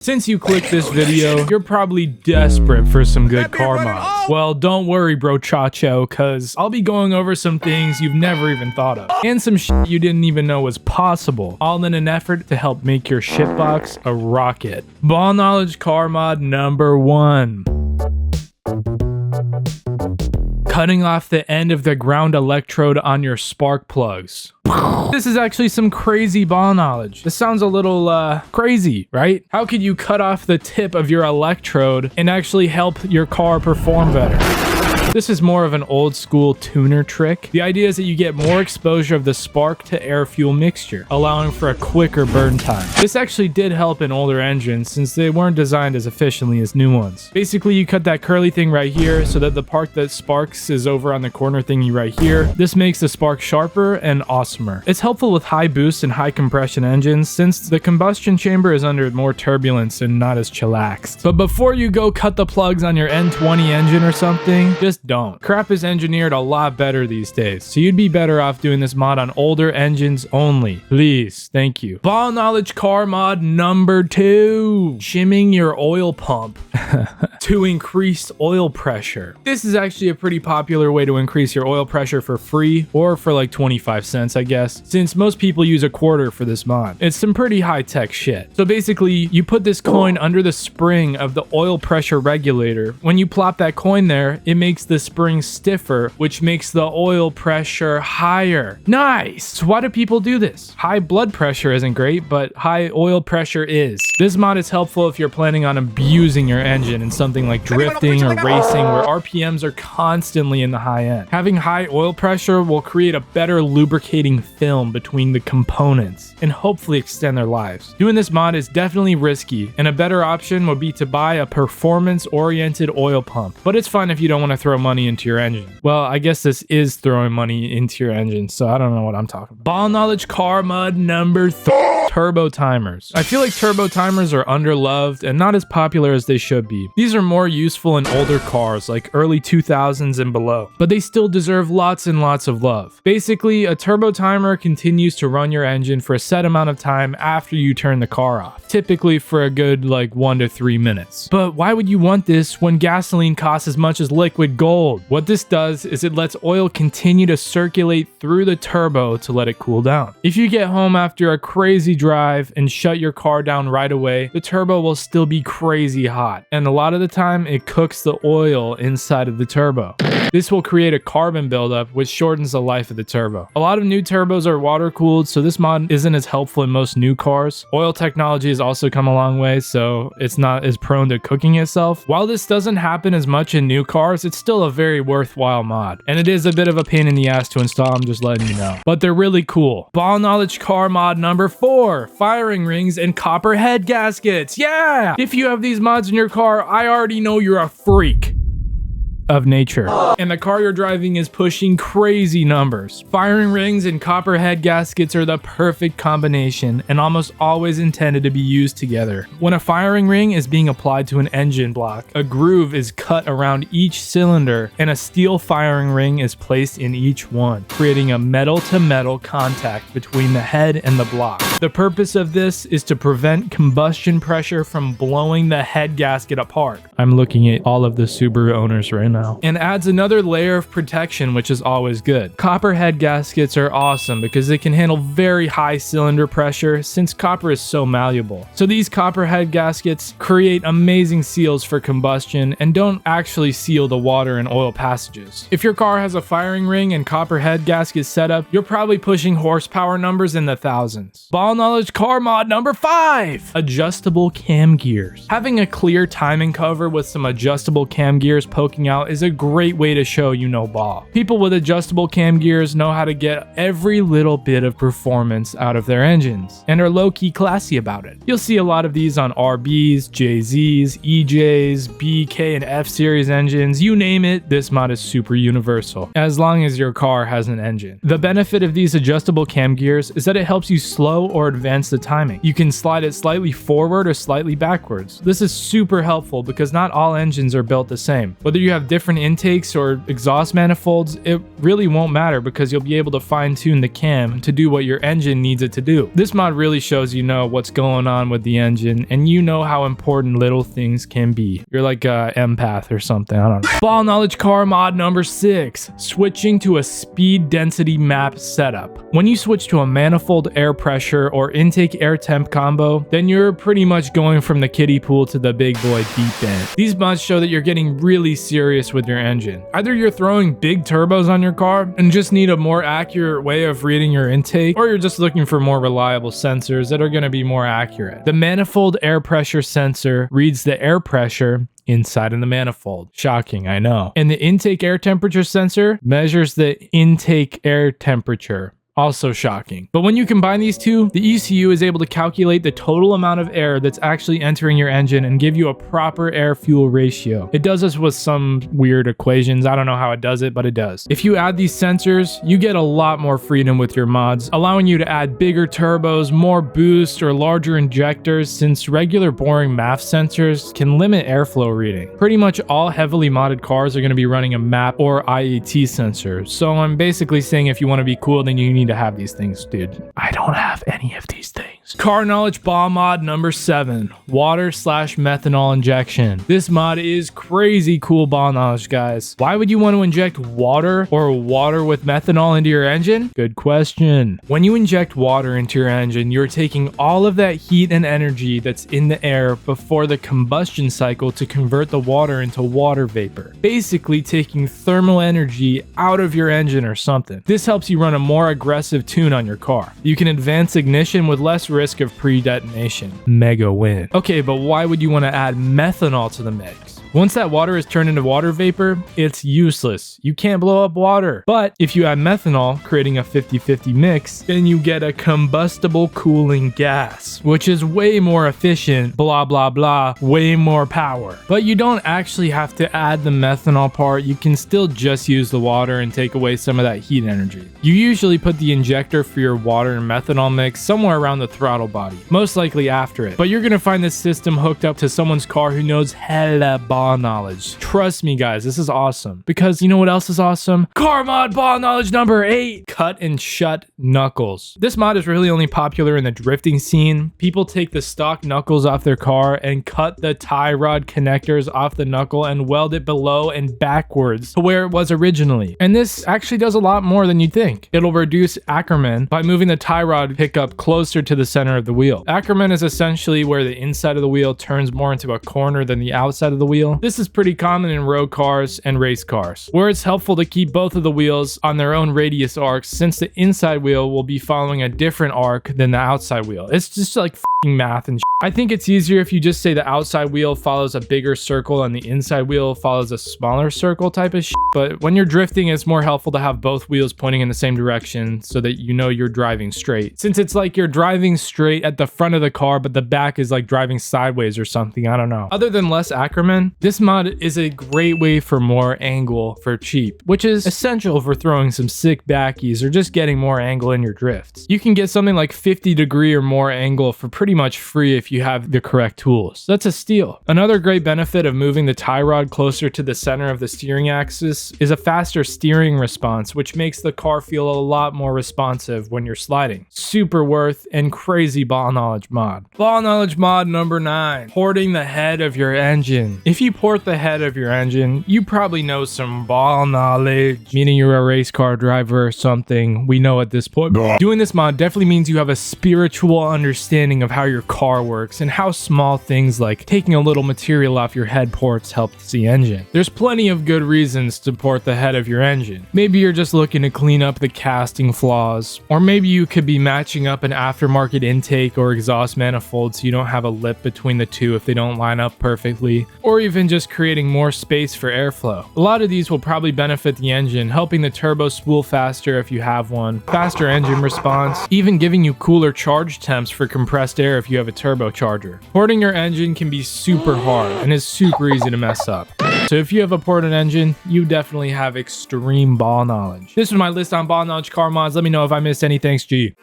Since you clicked this video, you're probably desperate for some good car mods. Well, don't worry, bro chacho, cause I'll be going over some things you've never even thought of. And some shit you didn't even know was possible. All in an effort to help make your shitbox a rocket. Ball knowledge car mod number 1. Cutting off the end of the ground electrode on your spark plugs. This is actually some crazy ball knowledge. This sounds a little crazy, right? How could you cut off the tip of your electrode and actually help your car perform better? This is more of an old school tuner trick. The idea is that you get more exposure of the spark to air fuel mixture, allowing for a quicker burn time. This actually did help in older engines since they weren't designed as efficiently as new ones. Basically, you cut that curly thing right here so that the part that sparks is over on the corner thingy right here. This makes the spark sharper and awesomer. It's helpful with high boost and high compression engines since the combustion chamber is under more turbulence and not as chillaxed. But before you go cut the plugs on your N20 engine or something, just don't. Crap is engineered a lot better these days, so you'd be better off doing this mod on older engines only. Please, thank you. Ball knowledge car mod number 2. Shimming your oil pump to increase oil pressure. This is actually a pretty popular way to increase your oil pressure for free, or for like 25 cents, I guess, since most people use a quarter for this mod. It's some pretty high-tech shit. So basically, you put this coin under the spring of the oil pressure regulator. When you plop that coin there, it makes the spring stiffer, which makes the oil pressure higher. Nice! So why do people do this? High blood pressure isn't great, but high oil pressure is. This mod is helpful if you're planning on abusing your engine in something like drifting or racing where RPMs are constantly in the high end. Having high oil pressure will create a better lubricating film between the components and hopefully extend their lives. Doing this mod is definitely risky, and a better option would be to buy a performance-oriented oil pump, but it's fine if you don't want to throw money into your engine. Well, I guess this is throwing money into your engine, so I don't know what I'm talking about. Ball knowledge car mod number 3. Turbo timers. I feel like turbo timers are underloved and not as popular as they should be. These are more useful in older cars like early 2000s and below, but they still deserve lots and lots of love. Basically, a turbo timer continues to run your engine for a set amount of time after you turn the car off, typically for a good like 1 to 3 minutes. But why would you want this when gasoline costs as much as liquid gold? What this does is it lets oil continue to circulate through the turbo to let it cool down. If you get home after a crazy drive and shut your car down right away, the turbo will still be crazy hot, and a lot of the time it cooks the oil inside of the turbo. This will create a carbon buildup, which shortens the life of the turbo. A lot of new turbos are water cooled, so this mod isn't as helpful in most new cars. Oil technology has also come a long way, so it's not as prone to cooking itself. While this doesn't happen as much in new cars, it's still a very worthwhile mod, and it is a bit of a pain in the ass to install, I'm just letting you know. But they're really cool. Ball knowledge car mod number 4. Firing rings and copper head gaskets. Yeah! If you have these mods in your car, I already know you're a freak of nature, and the car you're driving is pushing crazy numbers. Firing rings and copper head gaskets are the perfect combination and almost always intended to be used together. When a firing ring is being applied to an engine block, a groove is cut around each cylinder and a steel firing ring is placed in each one, creating a metal-to-metal contact between the head and the block. The purpose of this is to prevent combustion pressure from blowing the head gasket apart. I'm looking at all of the Subaru owners right now. And adds another layer of protection, which is always good. Copper head gaskets are awesome because they can handle very high cylinder pressure since copper is so malleable. So these copper head gaskets create amazing seals for combustion and don't actually seal the water and oil passages. If your car has a firing ring and copper head gasket setup, you're probably pushing horsepower numbers in the thousands. Ball knowledge car mod number 5. Adjustable cam gears. Having a clear timing cover with some adjustable cam gears poking out is a great way to show you know ball. People with adjustable cam gears know how to get every little bit of performance out of their engines and are low-key classy about it. You'll see a lot of these on RBs, JZs, EJs, BK and F series engines, you name it, this mod is super universal, as long as your car has an engine. The benefit of these adjustable cam gears is that it helps you slow or advance the timing. You can slide it slightly forward or slightly backwards. This is super helpful because not all engines are built the same. Whether you have different intakes or exhaust manifolds, it really won't matter because you'll be able to fine tune the cam to do what your engine needs it to do. This mod really shows you know what's going on with the engine and you know how important little things can be. You're like a empath or something, I don't know. Ball knowledge car mod number 6, switching to a speed density map setup. When you switch to a manifold air pressure or intake air temp combo, then you're pretty much going from the kiddie pool to the big boy deep end. These mods show that you're getting really serious with your engine. Either you're throwing big turbos on your car and just need a more accurate way of reading your intake, or you're just looking for more reliable sensors that are going to be more accurate. The manifold air pressure sensor reads the air pressure inside of the manifold. Shocking, I know. And the intake air temperature sensor measures the intake air temperature. Also shocking. But when you combine these two, the ECU is able to calculate the total amount of air that's actually entering your engine and give you a proper air-fuel ratio. It does this with some weird equations. I don't know how it does it, but it does. If you add these sensors, you get a lot more freedom with your mods, allowing you to add bigger turbos, more boost, or larger injectors, since regular boring MAF sensors can limit airflow reading. Pretty much all heavily modded cars are going to be running a MAP or IAT sensor. So I'm basically saying if you want to be cool, then you need to have these things, dude. I don't have any of these things. Car knowledge ball mod number 7, water/methanol injection. This mod is crazy cool ball knowledge, guys. Why would you want to inject water or water with methanol into your engine? Good question. When you inject water into your engine, you're taking all of that heat and energy that's in the air before the combustion cycle to convert the water into water vapor. Basically taking thermal energy out of your engine or something. This helps you run a more aggressive tune on your car. You can advance ignition with less risk of pre-detonation. Mega win. Okay, but why would you want to add methanol to the mix? Once that water is turned into water vapor, it's useless. You can't blow up water. But if you add methanol, creating a 50-50 mix, then you get a combustible cooling gas, which is way more efficient, blah, blah, blah, way more power. But you don't actually have to add the methanol part. You can still just use the water and take away some of that heat energy. You usually put the injector for your water and methanol mix somewhere around the throttle body, most likely after it. But you're gonna find this system hooked up to someone's car who knows hella ball knowledge. Trust me, guys, this is awesome. Because you know what else is awesome? Car mod ball knowledge number 8, cut and shut knuckles. This mod is really only popular in the drifting scene. People take the stock knuckles off their car and cut the tie rod connectors off the knuckle and weld it below and backwards to where it was originally. And this actually does a lot more than you'd think. It'll reduce Ackerman by moving the tie rod pickup closer to the center of the wheel. Ackerman is essentially where the inside of the wheel turns more into a corner than the outside of the wheel. This is pretty common in road cars and race cars, where it's helpful to keep both of the wheels on their own radius arcs, since the inside wheel will be following a different arc than the outside wheel. It's just like math and I think it's easier if you just say the outside wheel follows a bigger circle and the inside wheel follows a smaller circle type of but when you're drifting, it's more helpful to have both wheels pointing in the same direction so that you know you're driving straight, since it's like you're driving straight at the front of the car but the back is like driving sideways or something. I don't know. Other than less Ackerman, this mod is a great way for more angle for cheap, which is essential for throwing some sick backies or just getting more angle in your drifts. You can get something like 50-degree or more angle for pretty much free if you have the correct tools. That's a steal. Another great benefit of moving the tie rod closer to the center of the steering axis is a faster steering response, which makes the car feel a lot more responsive when you're sliding. Super worth and crazy ball knowledge mod. Ball knowledge mod number 9, porting the head of your engine. If you port the head of your engine, you probably know some ball knowledge, meaning you're a race car driver or something. We know at this point. Doing this mod definitely means you have a spiritual understanding of how your car works and how small things like taking a little material off your head ports helps the engine. There's plenty of good reasons to port the head of your engine. Maybe you're just looking to clean up the casting flaws, or maybe you could be matching up an aftermarket intake or exhaust manifold so you don't have a lip between the two if they don't line up perfectly, or even just creating more space for airflow. A lot of these will probably benefit the engine, helping the turbo spool faster if you have one, faster engine response, even giving you cooler charge temps for compressed air if you have a turbocharger. Porting your engine can be super hard and is super easy to mess up. So if you have a ported engine, you definitely have extreme ball knowledge. This was my list on ball knowledge car mods. Let me know if I missed any. Thanks, G.